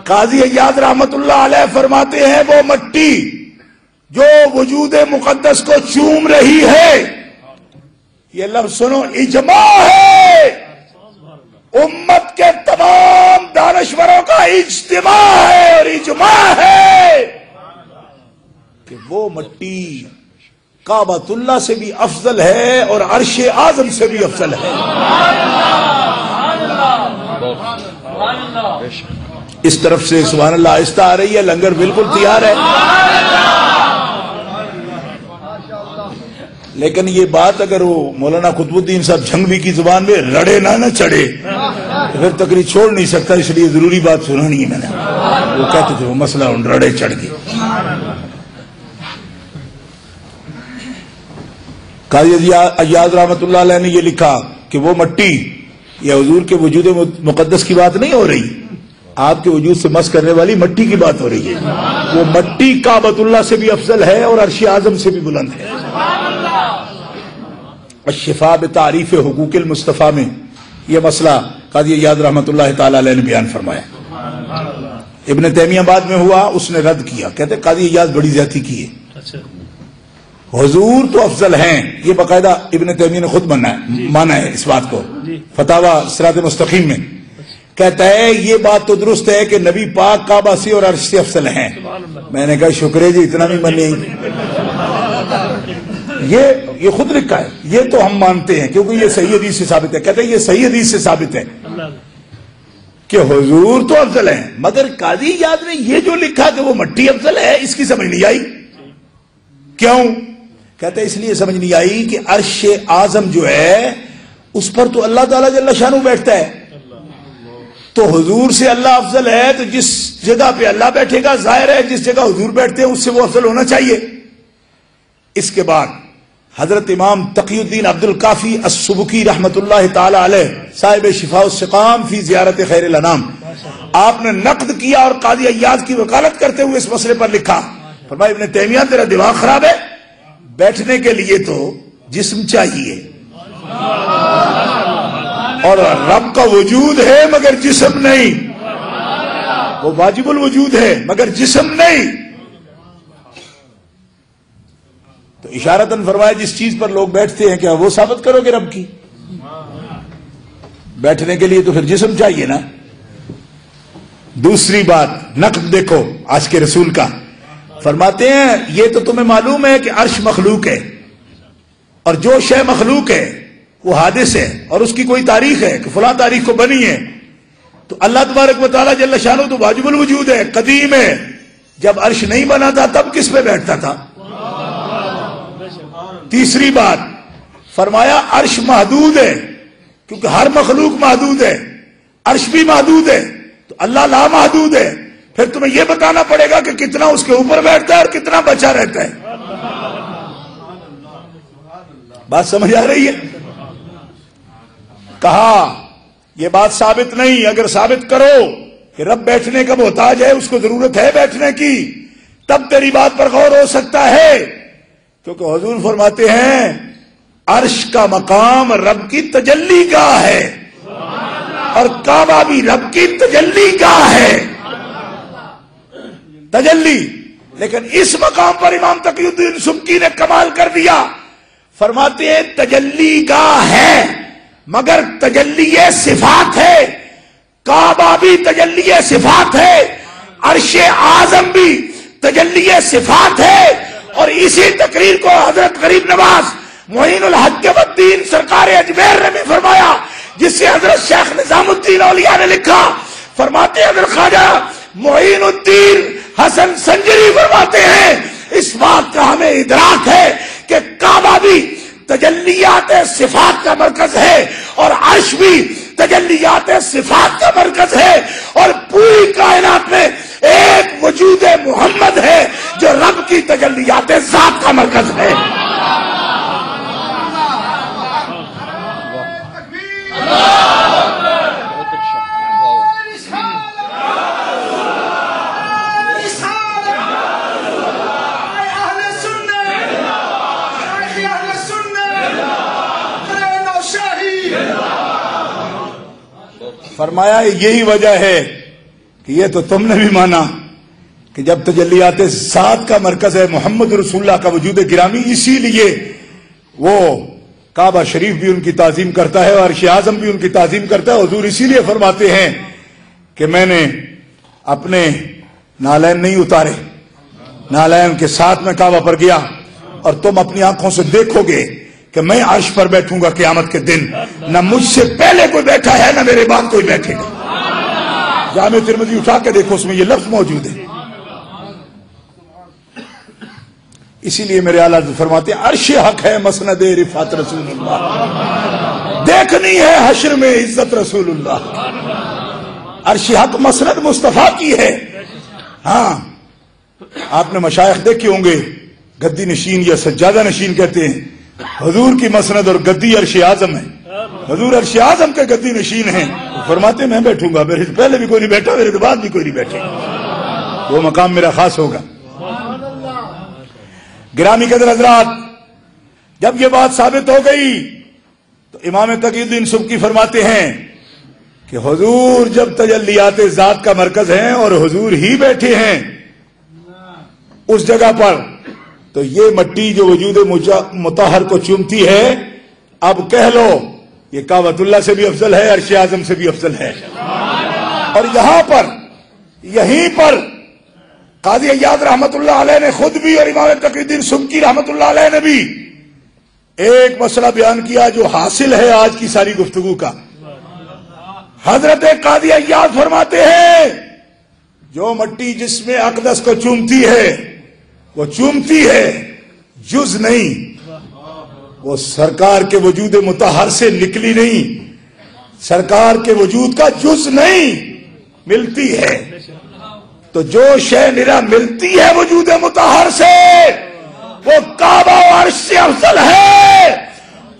قاضی عیاض رحمت اللہ علیہ فرماتے ہیں وہ مٹی جو وجود مقدس کو چوم رہی ہے، یہ لفظ سنو، اجماع ہے، امت کے تمام دانشوروں کا اجتماع ہے اور اجماع ہے کہ وہ مٹی کعبۃ اللہ سے بھی افضل ہے اور عرش اعظم سے بھی افضل ہے۔ اس طرف سے سبحان اللہ آہستہ آ رہی ہے، لنگر بالکل تیار ہے، لیکن یہ بات اگر وہ مولانا قطب الدین صاحب جھنگوی کی زبان میں رڑے نہ چڑھے تو پھر تقریر چھوڑ نہیں سکتا، اس لیے ضروری بات سنانی ہے میں نے۔ وہ کہتے تھے وہ مسئلہ ان رڑے چڑھ گئے۔ قاضی عیاض رحمت اللہ علیہ نے یہ لکھا کہ وہ مٹی، یہ حضور کے وجود مقدس کی بات نہیں ہو رہی، آپ کے وجود سے مس کرنے والی مٹی کی بات ہو رہی ہے، وہ مٹی کعبۃ اللہ سے بھی افضل ہے اور عرش اعظم سے بھی بلند ہے۔ الشفاء بتعریف حقوق المصطفیٰ میں یہ مسئلہ قاضی عیاض رحمت اللہ تعالی علیہ نے بیان فرمایا۔ ابن تیمیہ بعد میں ہوا، اس نے رد کیا، کہتے قاضی عیاض بڑی زیادتی کی ہے، حضور تو افضل ہیں، یہ باقاعدہ ابن تیمیہ نے خود مانا ہے اس بات کو، فتاوی صراط مستقیم میں کہتا ہے یہ بات تو درست ہے کہ نبی پاک کعبہ سے اور عرش سے افضل ہیں۔ میں نے کہا شکر جی، اتنا بھی مانی، یہ خود لکھا ہے، یہ تو ہم مانتے ہیں کیونکہ یہ صحیح حدیث سے ثابت ہے۔ کہتے ہیں یہ صحیح حدیث سے ثابت ہے کہ حضور تو افضل ہیں، مگر قاضی عیاض نے یہ جو لکھا کہ وہ مٹی افضل ہے، اس کی سمجھ نہیں آئی۔ کیوں؟ کہتے ہیں اس لیے سمجھ نہیں آئی کہ عرش اعظم جو ہے اس پر تو اللہ تعالیٰ جل شانہ بیٹھتا ہے، تو حضور سے اللہ افضل ہے، تو جس جگہ پہ اللہ بیٹھے گا ظاہر ہے جس جگہ حضور بیٹھتے ہیں اس سے وہ افضل ہونا چاہیے۔ اس کے بعد حضرت امام تقی الدین عبد الکافی السبکی رحمت اللہ تعالی علیہ، صاحب شفاء السقام فی زیارت خیر الانام، آپ نے نقد کیا اور قاضی عیاض کی وکالت کرتے ہوئے اس مسئلے پر لکھا، فرمایا ابن تیمیہ تیرا دماغ خراب ہے، بیٹھنے کے لیے تو جسم چاہیے اور رب کا وجود ہے مگر جسم نہیں، وہ واجب الوجود ہے مگر جسم نہیں۔ تو اشارتاً فرمایا جس چیز پر لوگ بیٹھتے ہیں کیا وہ ثابت کرو گے رب کی؟ بیٹھنے کے لیے تو پھر جسم چاہیے نا۔ دوسری بات نقد دیکھو آج کے رسول کا، فرماتے ہیں یہ تو تمہیں معلوم ہے کہ عرش مخلوق ہے اور جو شے مخلوق ہے وہ حادث ہے اور اس کی کوئی تاریخ ہے کہ فلاں تاریخ کو بنی ہے، تو اللہ تبارک و تعالیٰ جل شانہ تو واجب الوجود ہے، قدیم ہے، جب عرش نہیں بنا تھا تب کس پہ بیٹھتا تھا؟ تیسری بات فرمایا عرش محدود ہے کیونکہ ہر مخلوق محدود ہے، عرش بھی محدود ہے، تو اللہ لا محدود ہے، پھر تمہیں یہ بتانا پڑے گا کہ کتنا اس کے اوپر بیٹھتا ہے اور کتنا بچا رہتا ہے۔ بات سمجھ آ رہی ہے؟ کہا یہ بات ثابت نہیں، اگر ثابت کرو کہ رب بیٹھنے کا محتاج ہے، اس کو ضرورت ہے بیٹھنے کی، تب تیری بات پر غور ہو سکتا ہے، کیونکہ حضور فرماتے ہیں عرش کا مقام رب کی تجلی گاہ ہے اور کعبہ بھی رب کی تجلی گاہ ہے، تجلی۔ لیکن اس مقام پر امام تقی الدین سبکی نے کمال کر دیا، فرماتے ہیں تجلی گاہ ہے مگر تجلی صفات ہے، کعبہ بھی تجلی صفات ہے، عرش اعظم بھی تجلی صفات ہے۔ اور اسی تقریر کو حضرت غریب نواز معین الحق والدین سرکار اجمیر نے بھی فرمایا، جس سے حضرت شیخ نظام الدین اولیاء نے لکھا، فرماتے ہیں حضرت خواجہ معین الدین حسن سنجری فرماتے ہیں اس بات کا ہمیں ادراک ہے کہ کعبہ بھی تجلیات صفات کا مرکز ہے اور عرش بھی تجلیات صفات کا مرکز ہے، اور پوری کائنات میں ایک وجود محمد ہے جو رب کی تجلیات ذات کا مرکز ہے۔ فرمایا یہی وجہ ہے کہ یہ تو تم نے بھی مانا کہ جب تجلیات ذات کا مرکز ہے محمد رسول اللہ کا وجود گرامی، اسی لیے وہ کعبہ شریف بھی ان کی تعظیم کرتا ہے اور عرش اعظم بھی ان کی تعظیم کرتا ہے۔ حضور اسی لیے فرماتے ہیں کہ میں نے اپنے نالین نہیں اتارے، نالین کے ساتھ میں کعبہ پر گیا، اور تم اپنی آنکھوں سے دیکھو گے کہ میں عرش پر بیٹھوں گا قیامت کے دن، نہ مجھ سے پہلے کوئی بیٹھا ہے نہ میرے بعد کوئی بیٹھے گا۔ جامع ترمذی اٹھا کے دیکھو، اس میں یہ لفظ موجود ہے۔ اسی لیے میرے اعلیٰ فرماتے ہیں عرش حق ہے مسند رفعت رسول اللہ، دیکھنی ہے حشر میں عزت رسول اللہ۔ عرش حق مسند مصطفیٰ کی ہے۔ ہاں آپ نے مشائخ دیکھے ہوں گے، گدی نشین یا سجادہ نشین کہتے ہیں، حضور کی مسند اور گدی عرش اعظم ہے، حضور عرش اعظم کے گدی نشین ہیں۔ فرماتے میں بیٹھوں گا، میرے سے پہلے بھی کوئی نہیں بیٹھا، میرے بعد بھی کوئی نہیں بیٹھے، وہ مقام میرا خاص ہوگا۔ گرامی قدر حضرات، جب یہ بات ثابت ہو گئی تو امام تقی الدین سبکی فرماتے ہیں کہ حضور جب تجلیات ذات کا مرکز ہیں اور حضور ہی بیٹھے ہیں اس جگہ پر، تو یہ مٹی جو وجود مطہر کو چومتی ہے، اب کہہ لو یہ کعبۃ اللہ سے بھی افضل ہے، عرش اعظم سے بھی افضل ہے۔ اور یہاں پر یہیں پر قاضی عیاض رحمت اللہ علیہ نے خود بھی اور امام تقی الدین سبکی رحمت اللہ علیہ نے بھی ایک مسئلہ بیان کیا جو حاصل ہے آج کی ساری گفتگو کا۔ حضرت قاضی عیاض فرماتے ہیں جو مٹی جس میں اقدس کو چومتی ہے وہ چومتی ہے، جز نہیں، وہ سرکار کے وجود مطہر سے نکلی نہیں، سرکار کے وجود کا جز نہیں، ملتی ہے۔ تو جو شے نرا ملتی ہے وجود مطہر سے وہ کعبہ و عرش سے افضل ہے۔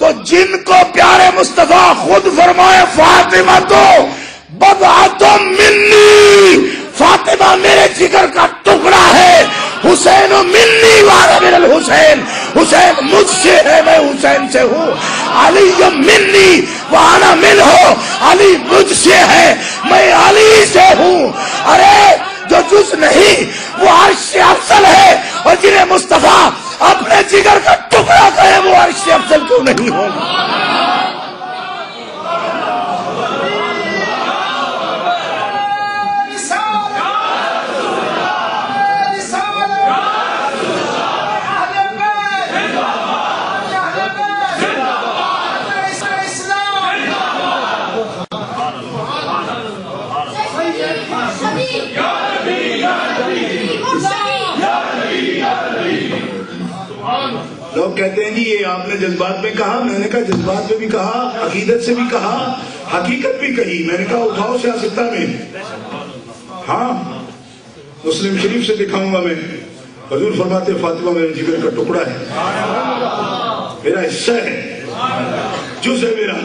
تو جن کو پیارے مصطفیٰ خود فرمائے فاطمہ تو بضعۃ منی، فاطمہ میرے جگر کا ٹکڑا ہے، حسین منی وانا من الحسین، حسین مجھ سے ہے میں حسین سے ہوں، علی منی وانا منہ، علی مجھ سے ہے میں علی سے ہوں۔ ارے جو جز نہیں وہ عرش سے افضل ہے، اور جنہیں مصطفیٰ اپنے جگر کا ٹکڑا کہے وہ عرش سے افضل کیوں نہیں ہوگا؟ لوگ کہتے ہیں جی یہ آپ نے جذبات میں کہا، میں نے کہا جذبات میں بھی کہا، عقیدت سے بھی کہا، حقیقت بھی کہی۔ میں نے کہا اٹھاؤ سیاستہ میں، ہاں مسلم شریف سے دکھاؤں گا میں، حضور فرماتے فاطمہ میرے جگر کا ٹکڑا ہے، میرا حصہ ہے، جز ہے میرا۔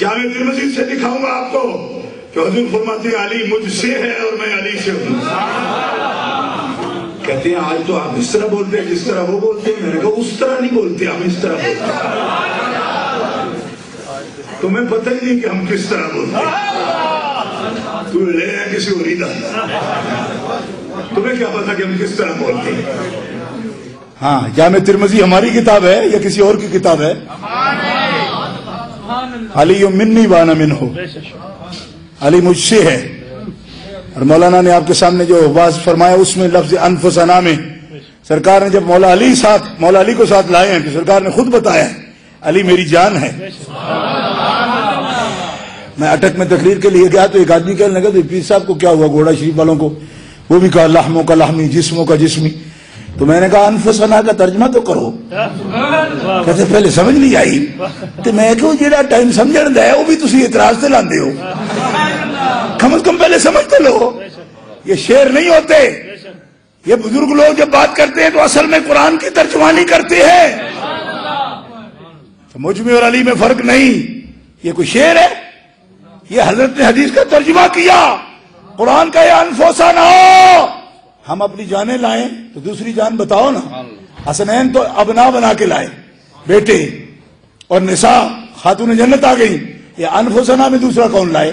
جامع ترمذی سے دکھاؤں گا آپ کو کہ حضور فرماتے علی مجھ سے ہے اور میں علی سے ہوں۔ کہتے ہیں آج تو آپ اس طرح بولتے ہیں جس طرح وہ بولتے ہیں۔ میں نے کہا اس طرح نہیں بولتے، ہم اس طرح بولتے ہیں۔ تمہیں پتہ ہی نہیں کہ ہم کس طرح بولتے ہیں، تو لے کسی اور ہی تمہیں کیا پتا کہ ہم کس طرح بولتے ہیں؟ ہاں جامع ترمذی ہماری کتاب ہے یا کسی اور کی کتاب ہے؟ علی منی وانا منہ، علی مجھ سے ہے۔ اور مولانا نے آپ کے سامنے جو واضح فرمایا اس میں لفظ انفسنا میں سرکار نے جب مولا علی کو ساتھ لائے ہیں تو سرکار نے خود بتایا ہے علی میری جان ہے۔ میں اٹک میں تقریر کے لیے گیا تو ایک آدمی کہنے لگا تو پیر صاحب کو کیا ہوا گھوڑا شریف والوں کو؟ وہ بھی کہا لحموں کا لحمی، جسموں کا جسمی۔ تو میں نے کہا انفسنا کا ترجمہ تو کرو۔ کہتے پہلے سمجھ نہیں آئی تو میں کہوں جیڑا ٹائم سمجھن دا ہے وہ بھی تسی اعتراض تے لاندے ہو، کم از کم پہلے سمجھ تو لو۔ یہ شعر نہیں ہوتے، یہ بزرگ لوگ جب بات کرتے ہیں تو اصل میں قرآن کی ترجمانی کرتے ہیں۔ مجھ میں اور علی میں فرق نہیں، یہ کوئی شعر ہے؟ یہ حضرت نے حدیث کا ترجمہ کیا، قرآن کا یہ انفسنا۔ ہم اپنی جانیں لائیں تو دوسری جان بتاؤ نا۔ حسنین تو ابنا بنا کے لائے بیٹے، اور نساء خاتون جنت آ گئی، یہ انفسنا میں دوسرا کون لائے؟